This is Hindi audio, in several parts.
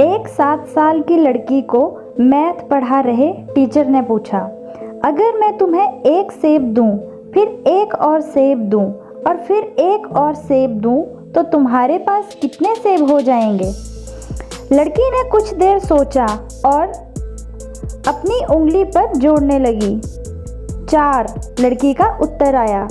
एक 7 साल की लड़की को मैथ पढ़ा रहे टीचर ने पूछा, अगर मैं तुम्हें एक सेब दूं, फिर एक और सेब दूं और फिर एक और सेब दूं, तो तुम्हारे पास कितने सेब हो जाएंगे? लड़की ने कुछ देर सोचा और अपनी उंगली पर जोड़ने लगी। 4 लड़की का उत्तर आया।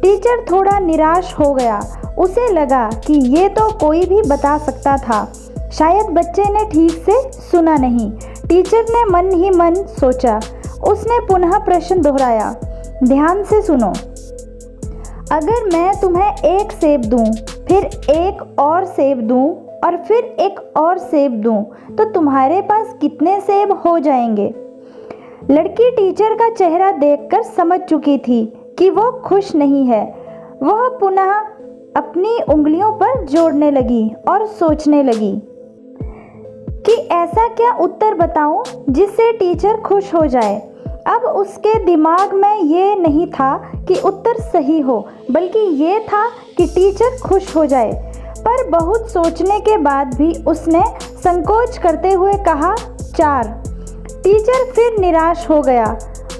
टीचर थोड़ा निराश हो गया। उसे लगा कि ये तो कोई भी बता सकता था, शायद बच्चे ने ठीक से सुना नहीं। टीचर ने मन ही मन सोचा। उसने पुनः प्रश्न दोहराया, ध्यान से सुनो, अगर मैं तुम्हें एक सेब दूं, फिर एक और सेब दूं और फिर एक और सेब दूं, तो तुम्हारे पास कितने सेब हो जाएंगे? लड़की टीचर का चेहरा देखकर समझ चुकी थी कि वो खुश नहीं है। वह पुनः अपनी उंगलियों पर जोड़ने लगी और सोचने लगी कि ऐसा क्या उत्तर बताऊं जिससे टीचर खुश हो जाए। अब उसके दिमाग में ये नहीं था कि उत्तर सही हो, बल्कि ये था कि टीचर खुश हो जाए। पर बहुत सोचने के बाद भी उसने संकोच करते हुए कहा 4। टीचर फिर निराश हो गया।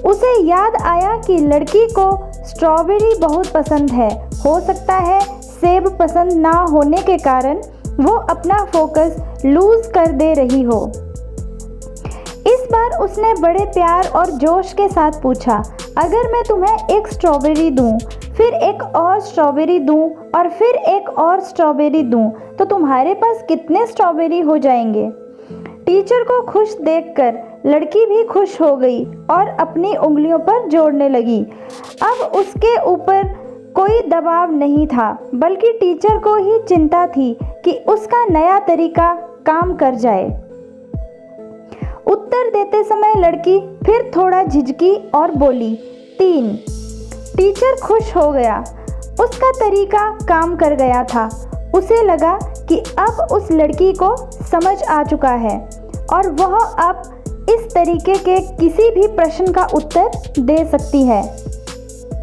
उसे याद आया कि लड़की को स्ट्रॉबेरी बहुत पसंद है। हो सकता है सेब पसंद ना होने के कारण वो अपना फोकस लूज कर दे रही हो। इस बार उसने बड़े प्यार और जोश के साथ पूछा, अगर मैं तुम्हें एक स्ट्रॉबेरी दूं, फिर एक और स्ट्रॉबेरी दूं और फिर एक और स्ट्रॉबेरी दूं, तो तुम्हारे पास कितने स्ट्रॉबेरी हो जाएंगे? टीचर को खुश देखकर लड़की भी खुश हो गई और अपनी उंगलियों पर जोड़ने लगी। अब उसके ऊपर कोई दबाव नहीं था, बल्कि टीचर को ही चिंता थी कि उसका नया तरीका काम कर जाए। उत्तर देते समय लड़की फिर थोड़ा झिझकी और बोली 3। टीचर खुश हो गया। उसका तरीका काम कर गया था। उसे लगा कि अब उस लड़की को समझ आ चुका है और वह अब इस तरीके के किसी भी प्रश्न का उत्तर दे सकती है।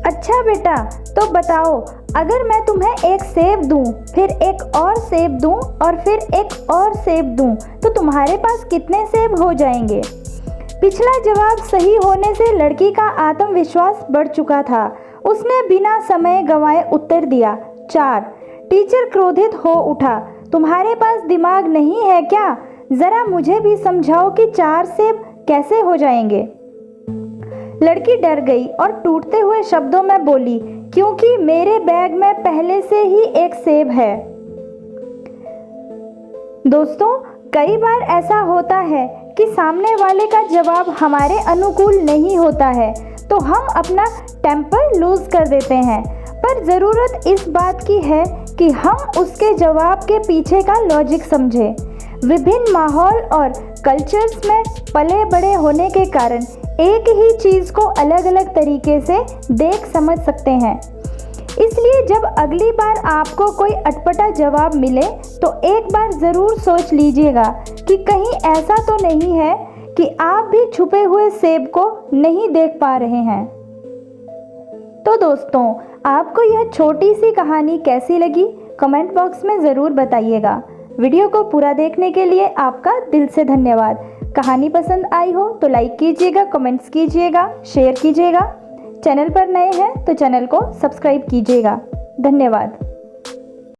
अच्छा बेटा, तो बताओ, अगर मैं तुम्हें एक सेब दूं, फिर एक और सेब दूं और फिर एक और सेब दूं, तो तुम्हारे पास कितने सेब हो जाएंगे? पिछला जवाब सही होने से लड़की का आत्मविश्वास बढ़ चुका था। उसने बिना समय गंवाए उत्तर दिया 4। टीचर क्रोधित हो उठा, तुम्हारे पास दिमाग नहीं है क्या? जरा मुझे भी समझाओ कि 4 सेब कैसे हो जाएंगे? लड़की डर गई और टूटते हुए शब्दों में बोली, क्योंकि मेरे बैग में पहले से ही एक सेब है। दोस्तों, कई बार ऐसा होता है कि सामने वाले का जवाब हमारे अनुकूल नहीं होता है, तो हम अपना टेम्पर लूज कर देते हैं। पर ज़रूरत इस बात की है कि हम उसके जवाब के पीछे का लॉजिक समझें। विभिन्न माहौल और कल्चर्स में पले बड़े होने के कारण एक ही चीज़ को अलग अलग तरीके से देख समझ सकते हैं। इसलिए जब अगली बार आपको कोई अटपटा जवाब मिले, तो एक बार ज़रूर सोच लीजिएगा कि कहीं ऐसा तो नहीं है कि आप भी छुपे हुए सेब को नहीं देख पा रहे हैं। तो दोस्तों, आपको यह छोटी सी कहानी कैसी लगी? कमेंट बॉक्स में ज़रूर बताइएगा। वीडियो को पूरा देखने के लिए आपका दिल से धन्यवाद। कहानी पसंद आई हो तो लाइक कीजिएगा, कमेंट्स कीजिएगा, शेयर कीजिएगा। चैनल पर नए हैं तो चैनल को सब्सक्राइब कीजिएगा। धन्यवाद।